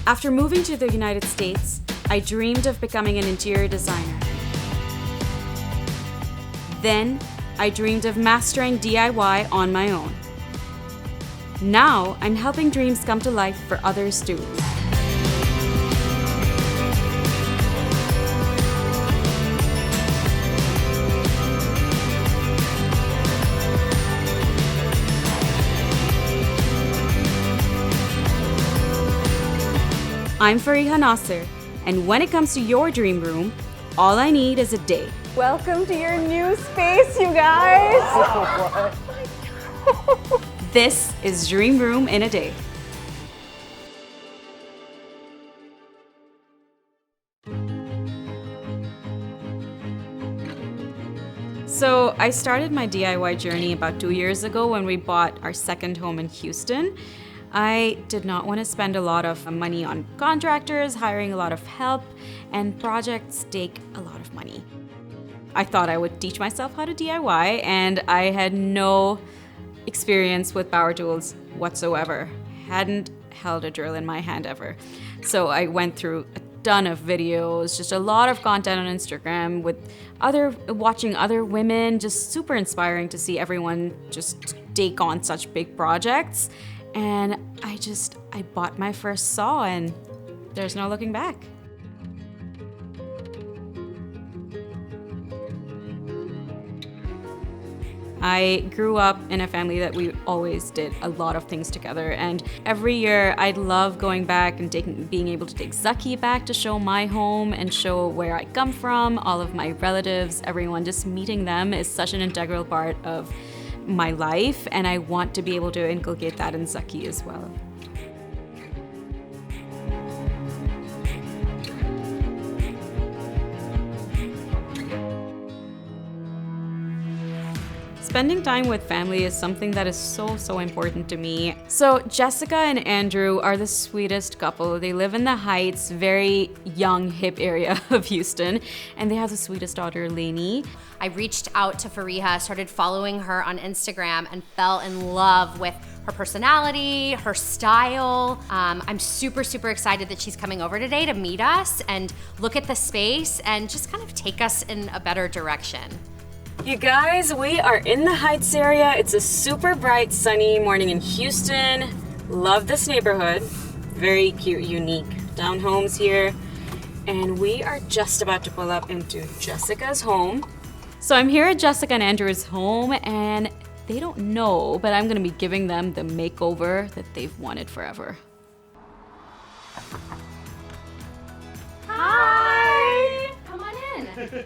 After moving to the United States, I dreamed of becoming an interior designer. Then, I dreamed of mastering DIY on my own. Now, I'm helping dreams come to life for others too. I'm Fariha Nasir, and when it comes to your dream room, all I need is a day. Welcome to your new space, you guys! This is Dream Room in a Day. So I started my DIY journey about 2 years ago when we bought our second home in Houston. I did not want to spend a lot of money on contractors, hiring a lot of help, and projects take a lot of money. I thought I would teach myself how to DIY, and I had no experience with power tools whatsoever. Hadn't held a drill in my hand ever. So I went through a ton of videos, just a lot of content on Instagram with watching other women, just super inspiring to see everyone just take on such big projects. And I bought my first saw and there's no looking back. I grew up in a family that we always did a lot of things together, and every year I'd love going back and being able to take Zaki back to show my home and show where I come from, all of my relatives, everyone. Just meeting them is such an integral part of my life, and I want to be able to inculcate that in Zaki as well. Spending time with family is something that is so important to me. So Jessica and Andrew are the sweetest couple. They live in the Heights, very young, hip area of Houston, and they have the sweetest daughter, Lainey. I reached out to Fariha, started following her on Instagram, and fell in love with her personality, her style. I'm super excited that she's coming over today to meet us and look at the space and just kind of take us in a better direction. You guys, we are in the Heights area. It's a super bright, sunny morning in Houston. Love this neighborhood. Very cute, unique townhomes here. And we are just about to pull up into Jessica's home. So I'm here at Jessica and Andrew's home, and they don't know, but I'm gonna be giving them the makeover that they've wanted forever. Hi! Come on in.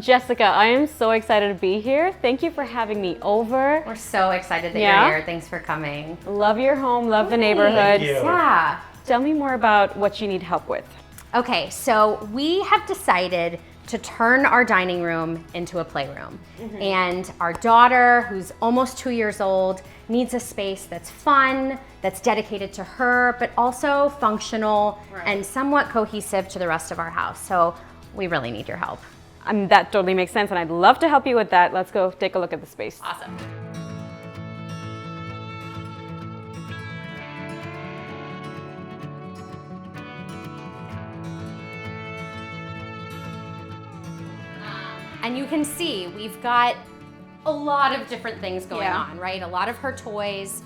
Jessica, I am so excited to be here. Thank you for having me over. We're so excited that you're here. Thanks for coming. Love your home, love the neighborhood. Thank you. Yeah. Tell me more about what you need help with. Okay, so we have decided to turn our dining room into a playroom. And our daughter, who's almost 2 years old, needs a space that's fun, that's dedicated to her, but also functional and somewhat cohesive to the rest of our house. So we really need your help. That totally makes sense, and I'd love to help you with that. Let's go take a look at the space. Awesome. And you can see we've got a lot of different things going on, right? A lot of her toys,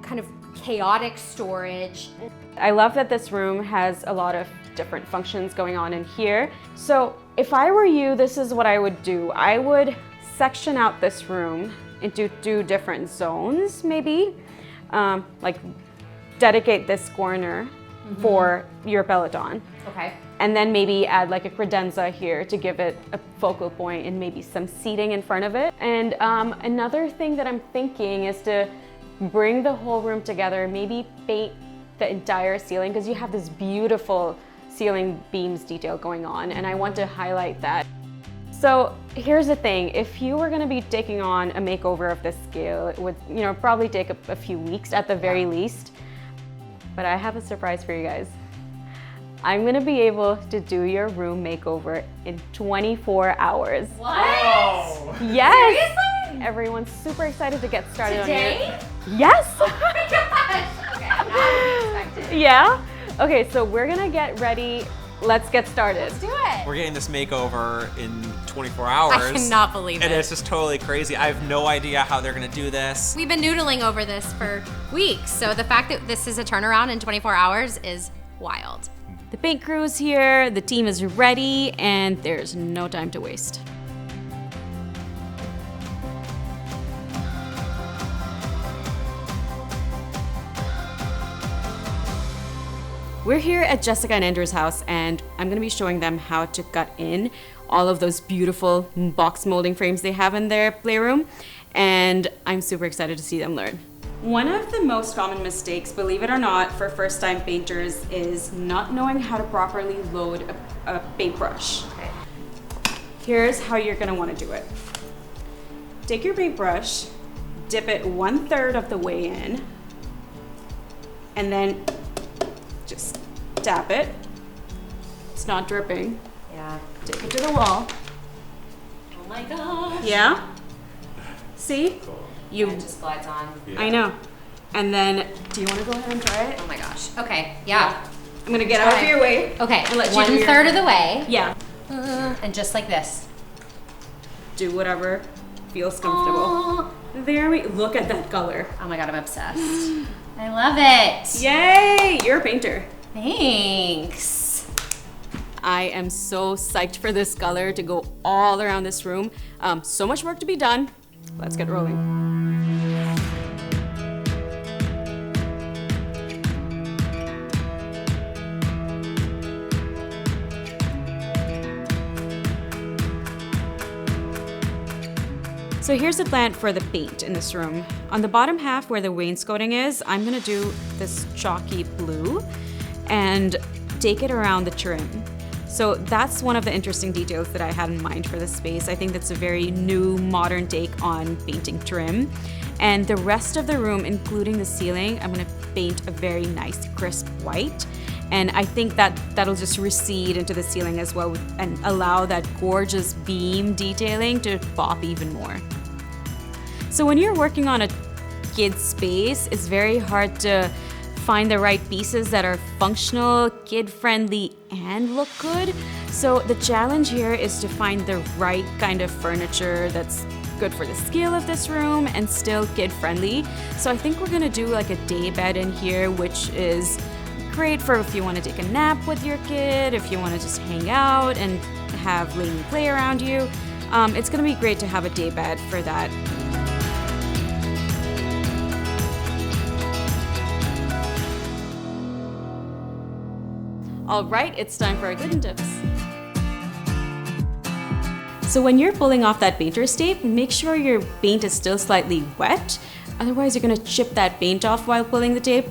kind of chaotic storage. I love that this room has a lot of different functions going on in here. So if I were you, this is what I would do. I would section out this room into 2 different zones, maybe. Like dedicate this corner for your Peloton. Okay. And then maybe add like a credenza here to give it a focal point and maybe some seating in front of it. And another thing that I'm thinking is to bring the whole room together, maybe paint the entire ceiling, because you have this beautiful ceiling beams detail going on, and I want to highlight that. So here's the thing, if you were gonna be taking on a makeover of this scale, it would probably take a few weeks at the very least. But I have a surprise for you guys. I'm gonna be able to do your room makeover in 24 hours. What? Oh. Yes! Seriously? Everyone's super excited to get started Today? on it. Yes! Oh my gosh! Okay, not expected. Yeah. Okay, so we're gonna get ready. Let's get started. Let's do it. We're getting this makeover in 24 hours. I cannot believe it. And it's just totally crazy. I have no idea how they're gonna do this. We've been noodling over this for weeks, so the fact that this is a turnaround in 24 hours is wild. The paint crew is here, the team is ready, and there's no time to waste. We're here at Jessica and Andrew's house, and I'm gonna be showing them how to cut in all of those beautiful box molding frames they have in their playroom, and I'm super excited to see them learn. One of the most common mistakes, believe it or not, for first-time painters is not knowing how to properly load a paintbrush. Okay. Here's how you're gonna wanna do it. Take your paintbrush, dip it 1/3 of the way in, and then just tap it. It's not dripping. Yeah. Take it to the wall. Oh my gosh. Yeah? See? You, It just glides on. I know. And then, do you want to go ahead and try it? Oh my gosh. Okay, yeah. I'm gonna get out of Try. your way. Okay, and let you do your 1/3 thing. of the way. Yeah. And just like this. Do whatever feels comfortable. There we, look at that color. Oh my god, I'm obsessed. I love it. Yay! You're a painter. Thanks. I am so psyched for this color to go all around this room. So much work to be done. Let's get rolling. So here's the plan for the paint in this room. On the bottom half where the wainscoting is, I'm gonna do this chalky blue and take it around the trim. So that's one of the interesting details that I had in mind for this space. I think that's a very new, modern take on painting trim. And the rest of the room, including the ceiling, I'm gonna paint a very nice, crisp white. And I think that that'll just recede into the ceiling as well and allow that gorgeous beam detailing to pop even more. So when you're working on a kid's space, it's very hard to find the right pieces that are functional, kid-friendly, and look good. So the challenge here is to find the right kind of furniture that's good for the scale of this room and still kid-friendly. So I think we're gonna do like a day bed in here, which is great for if you want to take a nap with your kid, if you want to just hang out and have Lainey play around you. It's going to be great to have a day bed for that. All right, it's time for our glidden tips. So when you're pulling off that painter's tape, make sure your paint is still slightly wet. Otherwise, you're going to chip that paint off while pulling the tape.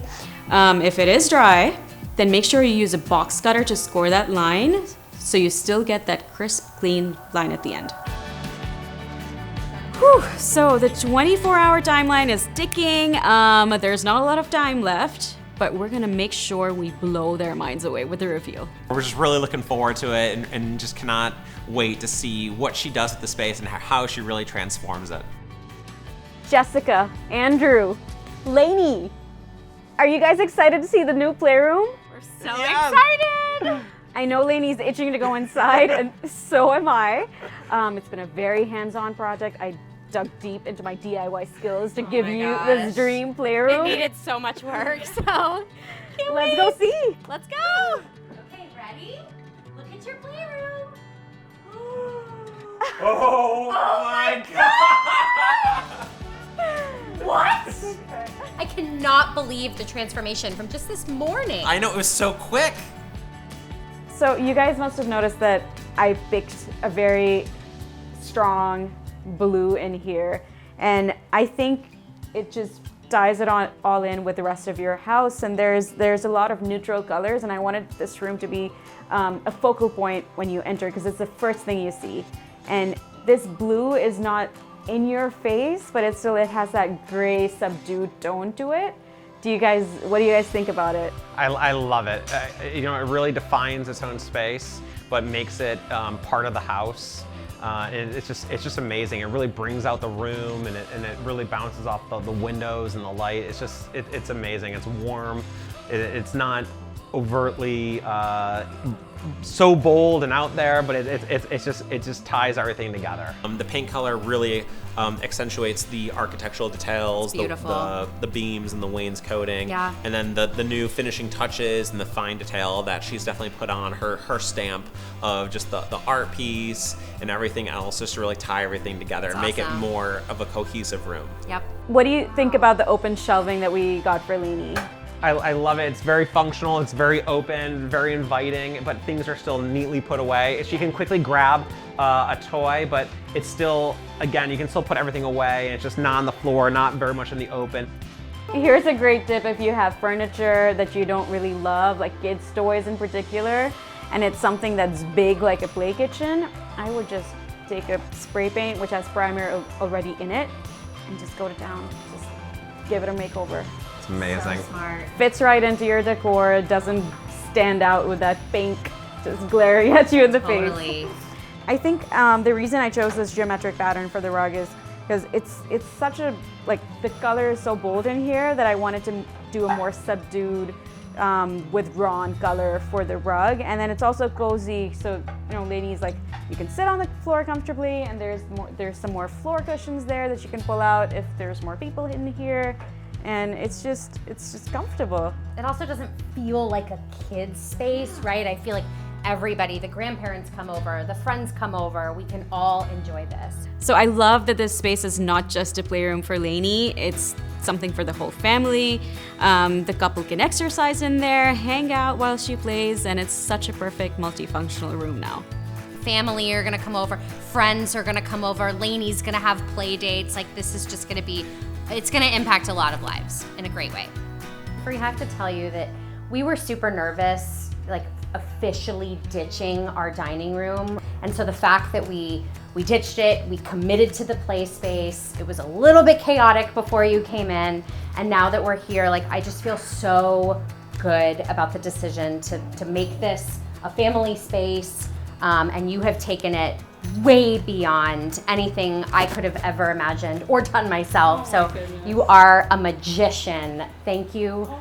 If it is dry, then make sure you use a box cutter to score that line so you still get that crisp, clean line at the end. Whew, so the 24-hour timeline is ticking. There's not a lot of time left, but we're gonna make sure we blow their minds away with the reveal. We're just really looking forward to it and just cannot wait to see what she does with the space and how she really transforms it. Jessica, Andrew, Lainey, are you guys excited to see the new playroom? We're so excited! I know Lainey's itching to go inside, and so am I. It's been a very hands-on project. I dug deep into my DIY skills to give you this dream playroom. It needed so much work, so Let's go see. let's go. Okay, ready? Look at your playroom. Oh my God! What? I cannot believe the transformation from just this morning. I know, it was so quick. So you guys must have noticed that I picked a very strong blue in here, and I think it just ties it all in with the rest of your house. And there's a lot of neutral colors, and I wanted this room to be a focal point when you enter because it's the first thing you see. And this blue is not in your face, but it has that gray subdued tone to it. What do you guys think about it? I love it. You know, it really defines its own space, but makes it part of the house. And it's just amazing. It really brings out the room, and it really bounces off the windows and the light. It's amazing. It's warm. It's not overtly so bold and out there, but it just ties everything together. The paint color really accentuates the architectural details, Beautiful. the beams and the wainscoting, Yeah. and then the new finishing touches and the fine detail that she's definitely put on her stamp of just the art piece and everything else, just to really tie everything together and make it awesome. more of a cohesive room. Yep. What do you think about the open shelving that we got for Lainey? I love it. It's very functional, it's very open, very inviting, but things are still neatly put away. She can quickly grab a toy, but it's still, again, you can still put everything away, and it's just not on the floor, not very much in the open. Here's a great tip if you have furniture that you don't really love, like kids' toys in particular, and it's something that's big like a play kitchen. I would just take a spray paint, which has primer already in it, and just go to town. Just give it a makeover. It's amazing. So smart. Fits right into your decor. It doesn't stand out with that pink just glaring at you in the face. Totally. I think the reason I chose this geometric pattern for the rug is because it's such a, like, the color is so bold in here that I wanted to do a more subdued withdrawn color for the rug. And then it's also cozy, so you know, ladies, like, you can sit on the floor comfortably, and there's some more floor cushions there that you can pull out if there's more people in here. And it's just comfortable. It also doesn't feel like a kid's space, right? I feel like everybody, the grandparents come over, the friends come over, we can all enjoy this. So I love that this space is not just a playroom for Lainey, it's something for the whole family. The couple can exercise in there, hang out while she plays, and it's such a perfect multifunctional room now. Family are gonna come over, friends are gonna come over, Lainey's gonna have play dates. Like, this is just gonna be, it's gonna impact a lot of lives in a great way. We have to tell you that we were super nervous, like, officially ditching our dining room. And so the fact that we ditched it, we committed to the play space. It was a little bit chaotic before you came in. And now that we're here, like, I just feel so good about the decision to make this a family space. And you have taken it way beyond anything I could have ever imagined or done myself. So you are a magician. Thank you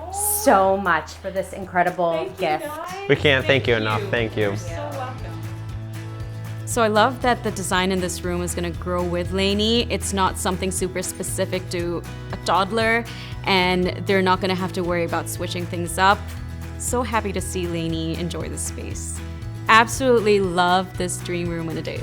so much for this incredible gift. We can't thank you enough. Thank you. So I love that the design in this room is going to grow with Lainey. It's not something super specific to a toddler, and they're not going to have to worry about switching things up. So happy to see Lainey enjoy this space. Absolutely love this dream room in a day.